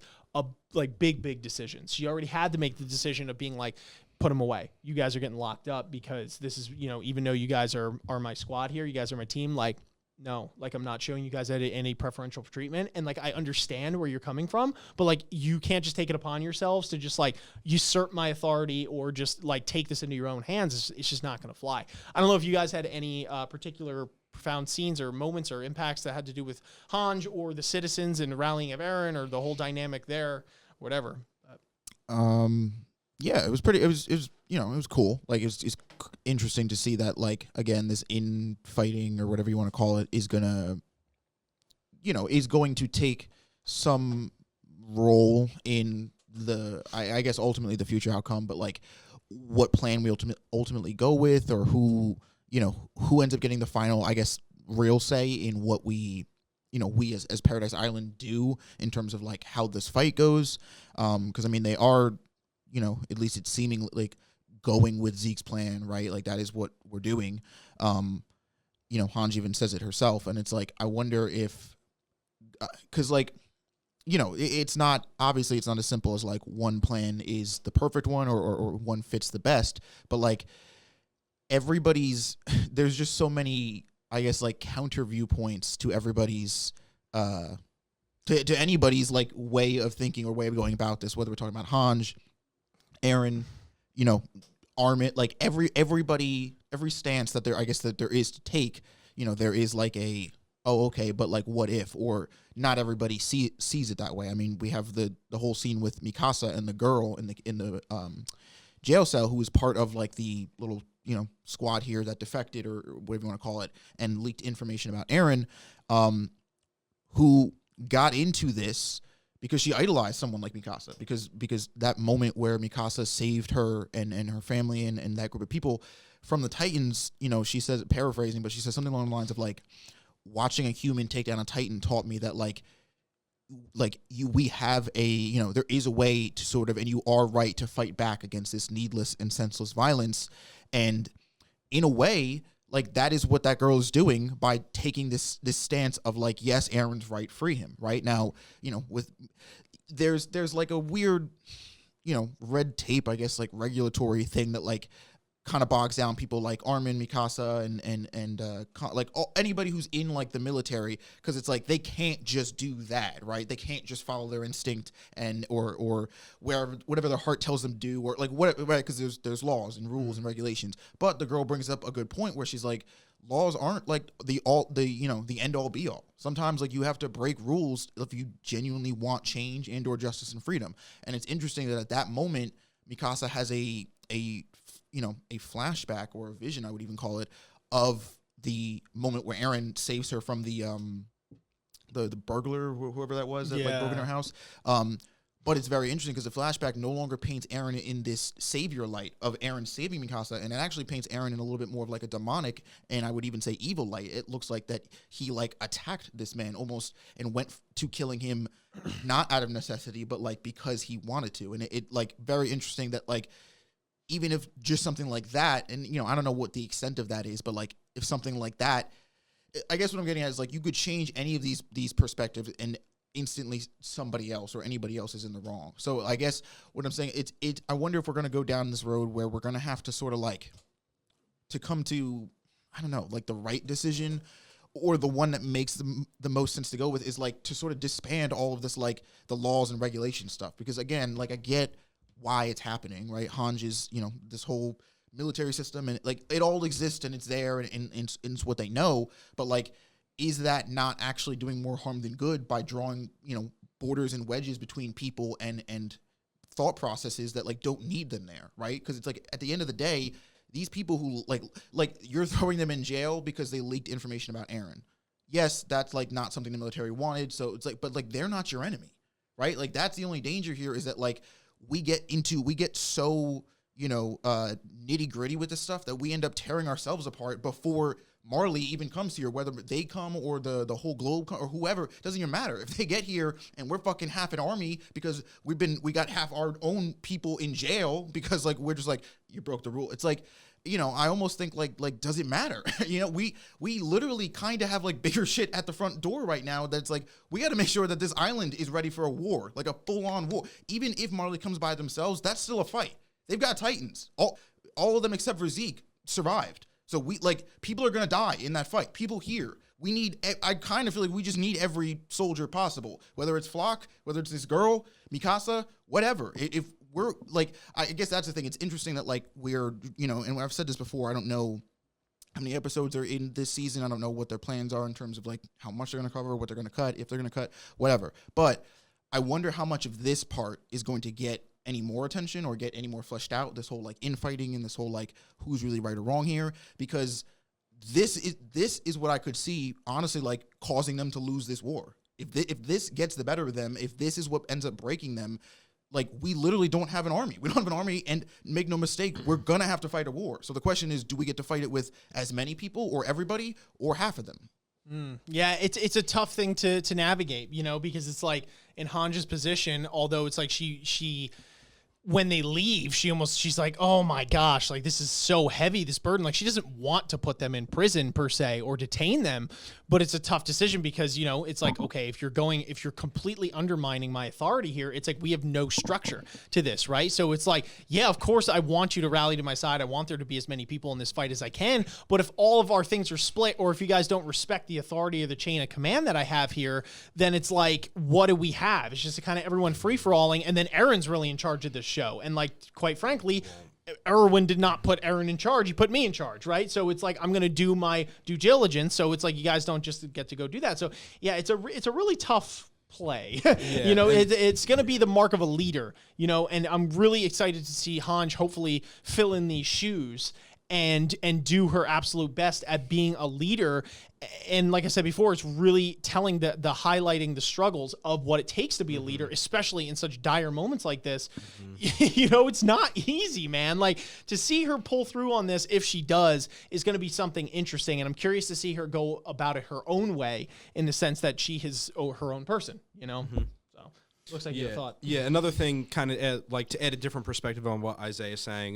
big decisions. She already had to make the decision of being like, put them away. You guys are getting locked up because this is, you know, even though you guys are my squad here, you guys are my team, like, no, like I'm not showing you guys any preferential treatment. And like, I understand where you're coming from, but like, you can't just take it upon yourselves to just like usurp my authority or just like take this into your own hands. It's just not going to fly. I don't know if you guys had any particular profound scenes or moments or impacts that had to do with Hange or the citizens and the rallying of Aaron or the whole dynamic there, whatever. Yeah, it was pretty, it was, you know, it was cool. Like, it's interesting to see that, like, again, this infighting or whatever you want to call it is going to take some role in the, I guess, ultimately the future outcome, but like what plan we ultimately go with, or who ends up getting the final, I guess, real say in what we as Paradise Island do in terms of like how this fight goes. 'Cause I mean, they are, you know, at least it's seeming like going with Zeke's plan, right? Like that is what we're doing. You know, Hange even says it herself, and it's like, I wonder if, cause like, you know, it's not as simple as like one plan is the perfect one or one fits the best, but like there's just so many, I guess, like counter viewpoints to everybody's, to anybody's like way of thinking or way of going about this, whether we're talking about Hange, Aaron, you know, Armit, like every stance that there is to take, you know, there is like okay, but like what if, or not everybody sees it that way. I mean, we have the whole scene with Mikasa and the girl in the jail cell, who was part of like the little, you know, squad here that defected or whatever you want to call it, and leaked information about Aaron, who got into this because she idolized someone like Mikasa, because that moment where Mikasa saved her and her family and that group of people from the Titans, you know, she says, paraphrasing, but she says something along the lines of like, watching a human take down a Titan taught me that we have a, you know, there is a way to sort of, and you are right to fight back against this needless and senseless violence. And in a way, like that is what that girl is doing by taking this stance of like, yes, Aaron's right, free him. Right now, you know, there's like a weird, you know, red tape, I guess, like regulatory thing that like kind of bogs down people like Armin, Mikasa, and anybody who's in like the military, because it's like they can't just do that, right? They can't just follow their instinct and or whatever their heart tells them to do, or like whatever, right? Because there's laws and rules and regulations. But the girl brings up a good point where she's like, laws aren't like the end all be all. Sometimes like you have to break rules if you genuinely want change and or justice and freedom. And it's interesting that at that moment, Mikasa has a flashback or a vision, I would even call it, of the moment where Eren saves her from the burglar, whoever that was, that like broke in her house. But it's very interesting because the flashback no longer paints Eren in this savior light of Eren saving Mikasa, and it actually paints Eren in a little bit more of like a demonic, and I would even say evil light. It looks like that he like attacked this man almost and went to killing him not out of necessity, but like because he wanted to. And it like very interesting that like even if just something like that, and I don't know what the extent of that is, but like if something like that, I guess what I'm getting at is like you could change any of these perspectives and instantly somebody else or anybody else is in the wrong. So I guess what I'm saying, I wonder if we're going to go down this road where we're going to have to sort of like to come to, I don't know, like the right decision, or the one that makes the most sense to go with is like to sort of disband all of this, like the laws and regulation stuff. Because again, like I get why it's happening, right? Hange is, this whole military system, and like it all exists and it's there and it's what they know. But like, is that not actually doing more harm than good by drawing, borders and wedges between people and thought processes that like don't need them there, right? Because it's like at the end of the day, these people who like you're throwing them in jail because they leaked information about Eren. Yes, that's like not something the military wanted. So it's like, but like they're not your enemy, right? Like that's the only danger here is that like we get so nitty gritty with this stuff that we end up tearing ourselves apart before Marley even comes here, whether they come or the whole globe or whoever, doesn't even matter. If they get here and we're fucking half an army because we got half our own people in jail because like we're just like, you broke the rule. It's like, I almost think like does it matter? We literally kind of have like bigger shit at the front door right now that's like we got to make sure that this island is ready for a war, like a full-on war. Even if Marley comes by themselves, that's still a fight. They've got Titans. All of them except for Zeke survived. So people are going to die in that fight. People here. I kind of feel like we just need every soldier possible, whether it's Flock, whether it's this girl, Mikasa, whatever. If we're like, I guess that's the thing. It's interesting that like we're, and I've said this before, I don't know how many episodes are in this season. I don't know what their plans are in terms of like how much they're going to cover, what they're going to cut, if they're going to cut, whatever. But I wonder how much of this part is going to get any more attention or get any more fleshed out, this whole like infighting and this whole like who's really right or wrong here, because this is what I could see honestly like causing them to lose this war. If this gets the better of them, if this is what ends up breaking them, like we literally don't have an army. We don't have an army, and make no mistake, we're gonna have to fight a war. So the question is, do we get to fight it with as many people or everybody or half of them? Yeah, it's a tough thing to navigate, because it's like in Hange's position, although it's like she when they leave, she's like, oh my gosh, like this is so heavy, this burden. Like she doesn't want to put them in prison per se or detain them, but it's a tough decision because, it's like, okay, if you're completely undermining my authority here, it's like we have no structure to this, right? So it's like, yeah, of course I want you to rally to my side. I want there to be as many people in this fight as I can. But if all of our things are split, or if you guys don't respect the authority or the chain of command that I have here, then it's like, what do we have? It's just a kind of everyone free-for-alling, and then Eren's really in charge of this show. And like, quite frankly, Erwin did not put Eren in charge. He put me in charge, right? So it's like, I'm going to do my due diligence. So it's like, you guys don't just get to go do that. So yeah, it's a really tough play. Yeah, it's going to be the mark of a leader, and I'm really excited to see Hange hopefully fill in these shoes and do her absolute best at being a leader. And like I said before, it's really telling the highlighting the struggles of what it takes to be a leader, especially in such dire moments like this. It's not easy, man. Like to see her pull through on this, if she does, is going to be something interesting. And I'm curious to see her go about it her own way, in the sense that she is her own person, So looks like you thought. Yeah, another thing, kind of like to add a different perspective on what Isaiah is saying.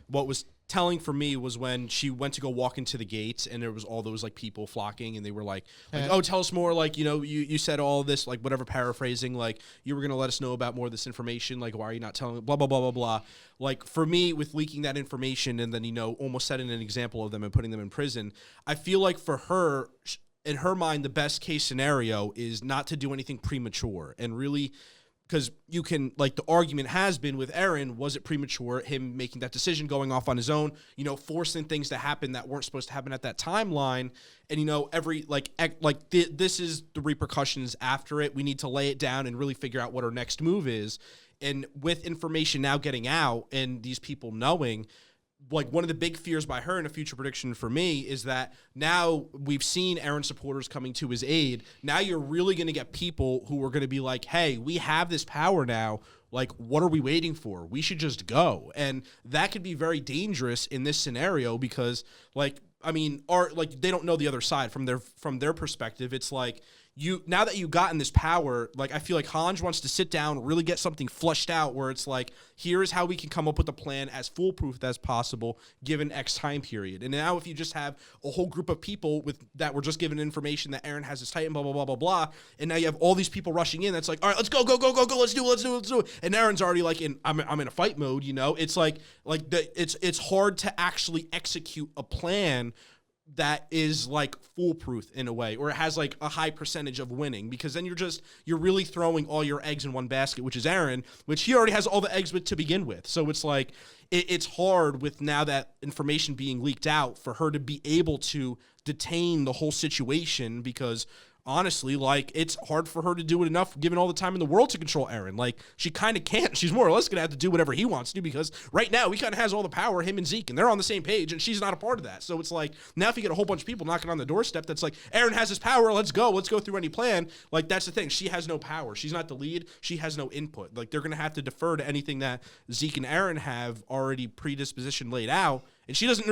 What was telling for me was when she went to go walk into the gates and there was all those like people flocking and they were like oh, tell us more, like, you know, you said all this, like, whatever, paraphrasing, like, you were going to let us know about more of this information, like, why are you not telling, blah, blah, blah, blah, blah. Like, for me, with leaking that information and then, you know, almost setting an example of them and putting them in prison, I feel like for her, in her mind, the best case scenario is not to do anything premature and really, because you can, like, the argument has been with Aaron, was it premature, him making that decision, going off on his own, you know, forcing things to happen that weren't supposed to happen at that timeline, and, you know, this is the repercussions after it. We need to lay it down and really figure out what our next move is. And with information now getting out and these people knowing, like, one of the big fears by her and a future prediction for me is that now we've seen Aaron supporters coming to his aid. Now you're really going to get people who are going to be like, hey, we have this power now. Like, what are we waiting for? We should just go. And that could be very dangerous in this scenario because, like, I mean, they don't know the other side from their perspective. It's like, now that you've gotten this power, like, I feel like Hange wants to sit down, really get something flushed out where it's like, here is how we can come up with a plan as foolproof as possible given X time period. And now if you just have a whole group of people that were just given information that Aaron has his Titan, blah, blah, blah, blah, blah, and now you have all these people rushing in, that's like, all right, let's go, let's do it. And Aaron's already like, I'm in a fight mode, you know? It's it's hard to actually execute a plan that is like foolproof in a way, or it has like a high percentage of winning, because then you're really throwing all your eggs in one basket, which is Aaron, which he already has all the eggs with to begin with. So it's like, it's hard with now that information being leaked out for her to be able to detain the whole situation, because honestly, like, it's hard for her to do it enough given all the time in the world to control Aaron. Like, she kind of can't. She's more or less going to have to do whatever he wants to, because right now he kind of has all the power, him and Zeke, and they're on the same page, and she's not a part of that. So it's like, now if you get a whole bunch of people knocking on the doorstep that's like, Aaron has his power, let's go through any plan. Like, that's the thing. She has no power. She's not the lead. She has no input. Like, they're going to have to defer to anything that Zeke and Aaron have already predisposition laid out. And she doesn't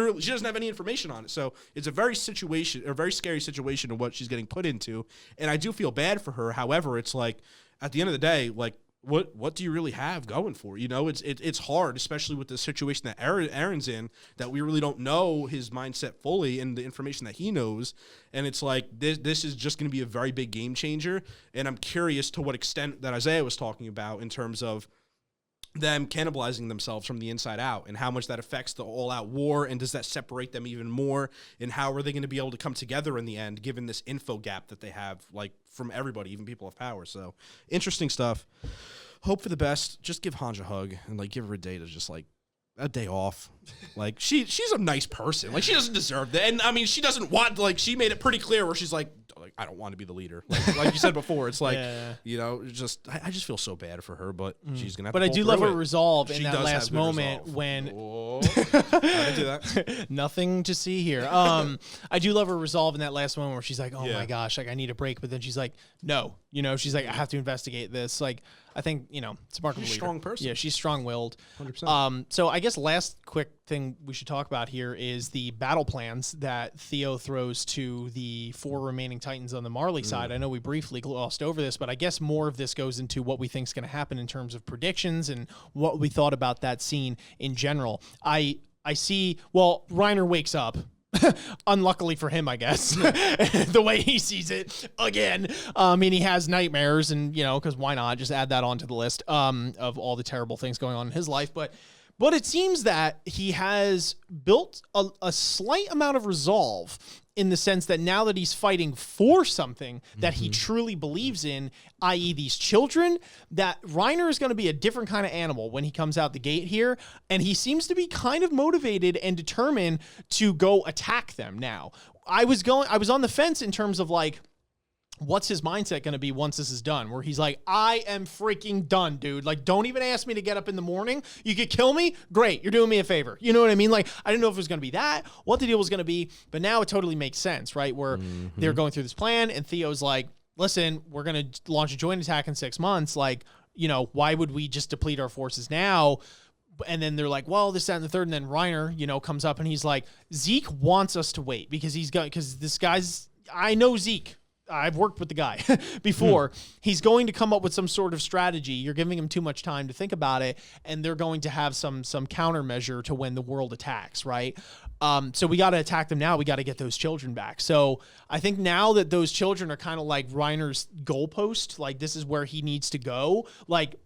have any information on it. So it's a very scary situation of what she's getting put into. And I do feel bad for her. However, it's like, at the end of the day, like, what do you really have going for? You know, it's hard, especially with the situation that Aaron's in, that we really don't know his mindset fully and the information that he knows. And it's like, this is just going to be a very big game changer. And I'm curious to what extent that Isaiah was talking about in terms of them cannibalizing themselves from the inside out, and how much that affects the all-out war, and does that separate them even more, and how are they going to be able to come together in the end, given this info gap that they have, like, from everybody, even people of power. So, interesting stuff. Hope for the best. Just give Hange a hug, and, like, give her a day to just, like, a day off. Like, she's a nice person. Like, she doesn't deserve that. And, I mean, she doesn't want, like, she made it pretty clear where she's like, I don't want to be the leader. Like you said before, it's like, you know, I just feel so bad for her, but she's going to have to But I do love her resolve in She that does last have good moment resolve. when I didn't do that. nothing to see here. I do love her resolve in that last moment where she's like, oh Yeah. my gosh, like, I need a break. But then she's like, no, you know, she's like, I have to investigate this. Like, I think, you know, it's a remarkable She's a leader. strong person. Yeah, she's strong-willed. 100%. So I guess last quick thing we should talk about here is the battle plans that Theo throws to the 4 remaining Titans on the Marley side. I know we briefly glossed over this, but I guess more of this goes into what we think is going to happen in terms of predictions and what we thought about that scene in general. I see, well, Reiner wakes up. Unluckily for him, I guess, the way he sees it again. I mean, he has nightmares, and, you know, because why not just add that onto the list of all the terrible things going on in his life. But it seems that he has built a slight amount of resolve, in the sense that now that he's fighting for something that he truly believes in, i.e. these children, that Reiner is going to be a different kind of animal when he comes out the gate here. And he seems to be kind of motivated and determined to go attack them now. I was on the fence in terms of, like, what's his mindset going to be once this is done, where he's like, I am freaking done, dude. Like, don't even ask me to get up in the morning. You could kill me. Great. You're doing me a favor. You know what I mean? Like, I didn't know if it was going to be that, what the deal was going to be, but now it totally makes sense, right? Where they're going through this plan, and Theo's like, listen, we're going to launch a joint attack in 6 months. Like, you know, why would we just deplete our forces now? And then they're like, well, this, that, and the third. And then Reiner, you know, comes up and he's like, Zeke wants us to wait because this guy's, I know Zeke. I've worked with the guy before. He's going to come up with some sort of strategy. You're giving him too much time to think about it, and they're going to have some countermeasure to when the world attacks, right? So we got to attack them now. We got to get those children back. So I think now that those children are kind of like Reiner's goalpost, like this is where he needs to go, like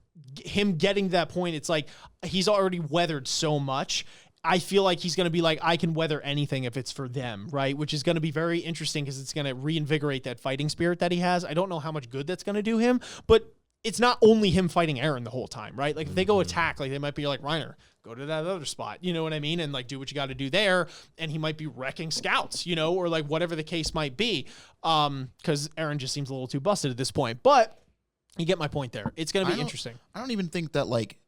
him getting to that point, it's like he's already weathered so much. I feel like he's going to be like, I can weather anything if it's for them, right? Which is going to be very interesting because it's going to reinvigorate that fighting spirit that he has. I don't know how much good that's going to do him, but it's not only him fighting Eren the whole time, right? Like if they go attack, like they might be like, Reiner, go to that other spot, you know what I mean? And like do what you got to do there. And he might be wrecking scouts, you know, or like whatever the case might be. Because Eren just seems a little too busted at this point. But you get my point there. It's going to be interesting. I don't even think that like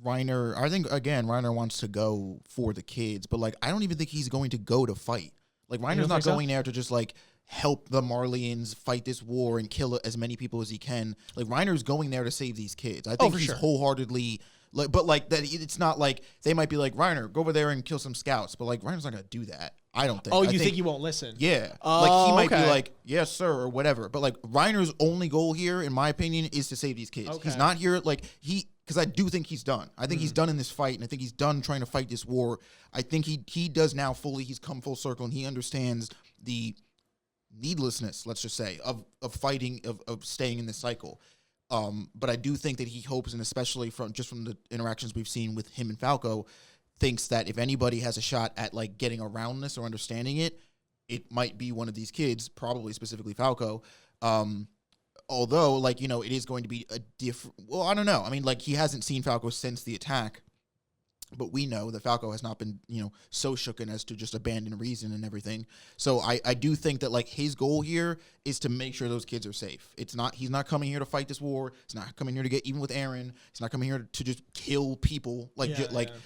Reiner, I think again, Reiner wants to go for the kids, but like I don't even think he's going to go to fight. Like Reiner's not going there to just like help the Marleyans fight this war and kill as many people as he can. Like Reiner's going there to save these kids. I think he's wholeheartedly like, but like that. It's not like they might be like Reiner, go over there and kill some scouts, but like Reiner's not gonna do that. I don't think. Oh, you think he won't listen? Yeah. Like he might be like, yes, sir, or whatever. But like Reiner's only goal here, in my opinion, is to save these kids. Okay. He's not here like because I do think he's done. I think he's done in this fight, and I think he's done trying to fight this war. I think he does now fully. He's come full circle, and he understands the needlessness, let's just say, of fighting, of staying in this cycle. But I do think that he hopes, and especially from the interactions we've seen with him and Falco, thinks that if anybody has a shot at like getting around this or understanding it, it might be one of these kids, probably specifically Falco. Although, like, you know, it is going to be a different... Well, I don't know. I mean, like, he hasn't seen Falco since the attack, but we know that Falco has not been, you know, so shooken as to just abandon reason and everything. So I do think that, like, his goal here is to make sure those kids are safe. He's not coming here to fight this war. He's not coming here to get even with Eren. He's not coming here to just kill people. Like,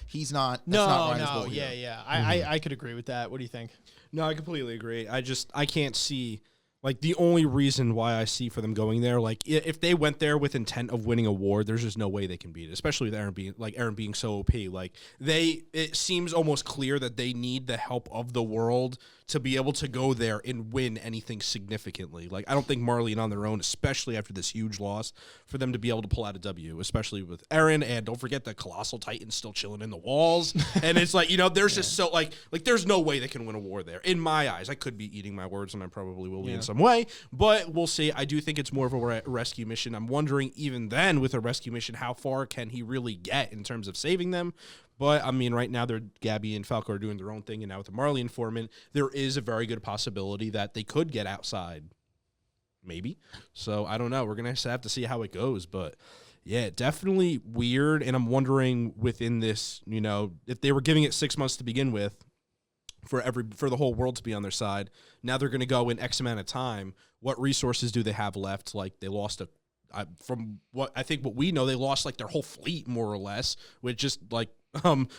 he's not... No, I could agree with that. What do you think? No, I completely agree. I can't see... Like, the only reason why I see for them going there, like, if they went there with intent of winning a war, there's just no way they can beat it, especially with Eren being so OP. Like, it seems almost clear that they need the help of the world to be able to go there and win anything significantly. Like, I don't think Marley on their own, especially after this huge loss, for them to be able to pull out a W, especially with Eren, and don't forget the Colossal Titan still chilling in the walls. And it's like, you know, there's just so, like, there's no way they can win a war there. In my eyes, I could be eating my words, and I probably will be in some way, but we'll see. I do think it's more of a rescue mission. I'm wondering, even then, with a rescue mission, how far can he really get in terms of saving them? But, I mean, right now, Gabby and Falco are doing their own thing, and now with the Marley informant, there is a very good possibility that they could get outside. Maybe. So, I don't know. We're going to have to see how it goes, but... Yeah, definitely weird, and I'm wondering within this, you know, if they were giving it 6 months to begin with, for the whole world to be on their side, now they're going to go in X amount of time. What resources do they have left? Like, they lost from what we know, they lost like their whole fleet more or less, with just like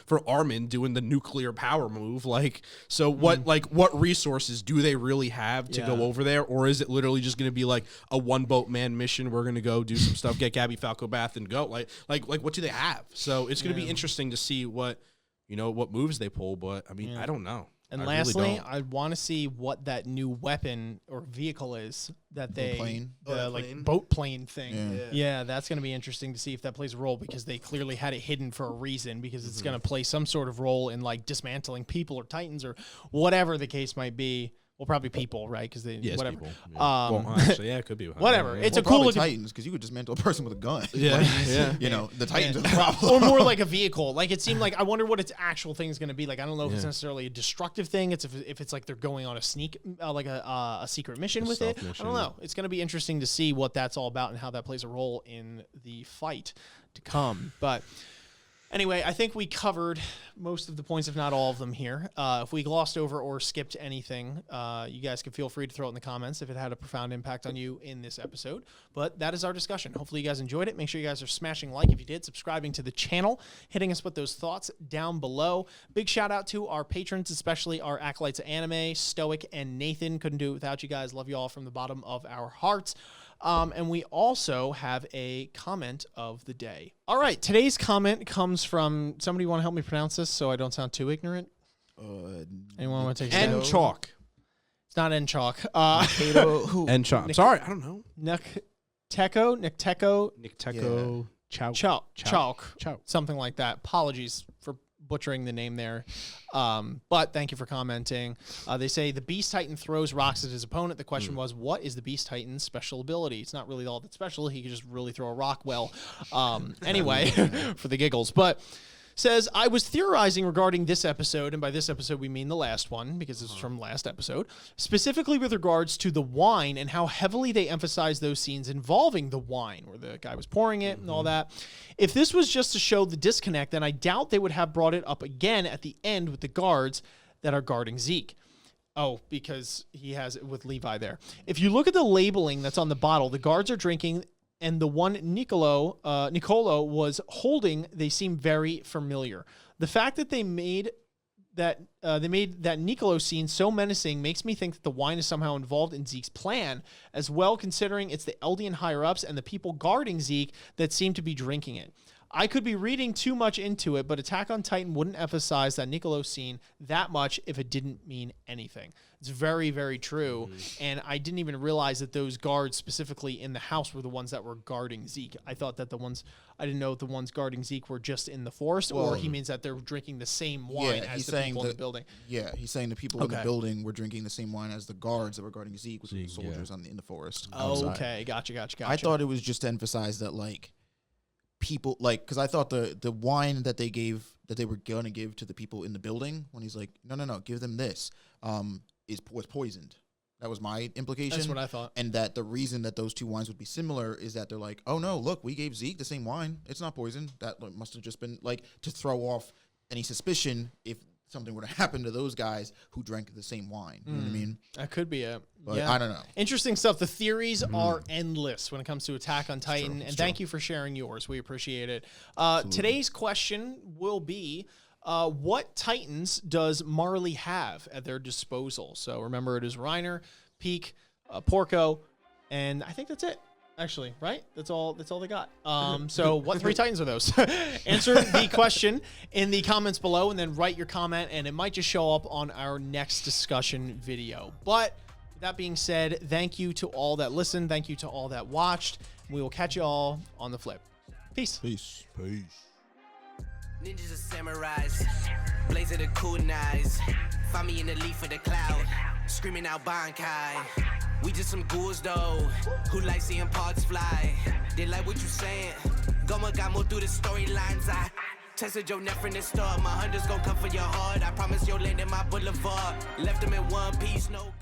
for Armin doing the nuclear power move. Like, so what resources do they really have to go over there? Or is it literally just going to be like a one boat man mission? We're going to go do some stuff, get Gabby, Falco, Bath, and go. Like what do they have? So it's going to be interesting to see what moves they pull. But I mean, I don't know. And lastly, I want to see what that new weapon or vehicle is that boat plane thing. Yeah, that's going to be interesting to see if that plays a role, because they clearly had it hidden for a reason, because it's going to play some sort of role in like dismantling people or Titans or whatever the case might be. Well, probably people, right? Because whatever. People. Yeah. Well, actually, yeah, it could be. Whatever. It's cool looking Titans, because you could dismantle a person with a gun. Yeah, You know, the Titans are the problem. Or more like a vehicle. Like, it seemed like, I wonder what its actual thing is going to be. Like, I don't know if it's necessarily a destructive thing. It's if it's like they're going on a sneak, like a secret mission with it. I don't know. It's going to be interesting to see what that's all about and how that plays a role in the fight to come. But anyway, I think we covered most of the points, if not all of them here. If we glossed over or skipped anything, you guys can feel free to throw it in the comments if it had a profound impact on you in this episode. But that is our discussion. Hopefully you guys enjoyed it. Make sure you guys are smashing like if you did, subscribing to the channel, hitting us with those thoughts down below. Big shout out to our patrons, especially our Acolytes of Anime, Stoic, and Nathan. Couldn't do it without you guys. Love you all from the bottom of our hearts. And we also have a comment of the day. All right, today's comment comes from somebody. Want to help me pronounce this so I don't sound too ignorant? Anyone want to take a Chalk. not N-Chalk. Who? And Chop. Sorry, I don't know. Nicteco, Nicteco. Yeah. Chalk, something like that. Apologies for butchering the name there. But thank you for commenting. They say the Beast Titan throws rocks at his opponent. The question was, what is the Beast Titan's special ability? It's not really all that special. He could just really throw a rock well. Anyway, for the giggles. But says, I was theorizing regarding this episode, and by this episode we mean the last one, because this is from last episode, specifically with regards to the wine and how heavily they emphasize those scenes involving the wine, where the guy was pouring it and all that. If this was just to show the disconnect, then I doubt they would have brought it up again at the end with the guards that are guarding Zeke. Oh, because he has it with Levi there. If you look at the labeling that's on the bottle, the guards are drinking, and the one Nicolo was holding, they seem very familiar. The fact that they made that Nicolo scene so menacing makes me think that the wine is somehow involved in Zeke's plan as well, considering it's the Eldian higher-ups and the people guarding Zeke that seem to be drinking it. I could be reading too much into it, but Attack on Titan wouldn't emphasize that Nicolo scene that much if it didn't mean anything. It's very, very true. And I didn't even realize that those guards specifically in the house were the ones that were guarding Zeke. I thought that I didn't know if the ones guarding Zeke were just in the forest, or he means that they're drinking the same wine as the people in the building. Yeah, he's saying the people in the building were drinking the same wine as the guards that were guarding Zeke, which were the soldiers in the forest. Okay, gotcha. I thought it was just to emphasize that, like, people, like, because I thought the wine that they were gonna give to the people in the building, when he's like, no, give them this, was poisoned. That was my implication. That's what I thought. And that the reason that those two wines would be similar is that they're like, oh no, look, we gave Zeke the same wine. It's not poison. That must have just been like to throw off any suspicion if something were to happen to those guys who drank the same wine. You know what I mean? That could be it. But I don't know. Interesting stuff. The theories are endless when it comes to Attack on Titan. Thank you for sharing yours. We appreciate it. Today's question will be, what Titans does Marley have at their disposal? So remember, it is Reiner, Peak, Porco, and I think that's it. Actually, right? That's all they got. So what 3 Titans are those? Answer the question in the comments below, and then write your comment, and it might just show up on our next discussion video. But with that being said, thank you to all that listened. Thank you to all that watched. We will catch you all on the flip. Peace. Ninjas are samurais, blazing the kunais. Find me in the leaf of the cloud, screaming out Bankai. We just some ghouls though, who like seeing parts fly. They like what you saying, Goma got more through the storylines. I tested your neck from the start, my hunters gon' come for your heart. I promise you'll land in my boulevard, left them in one piece, no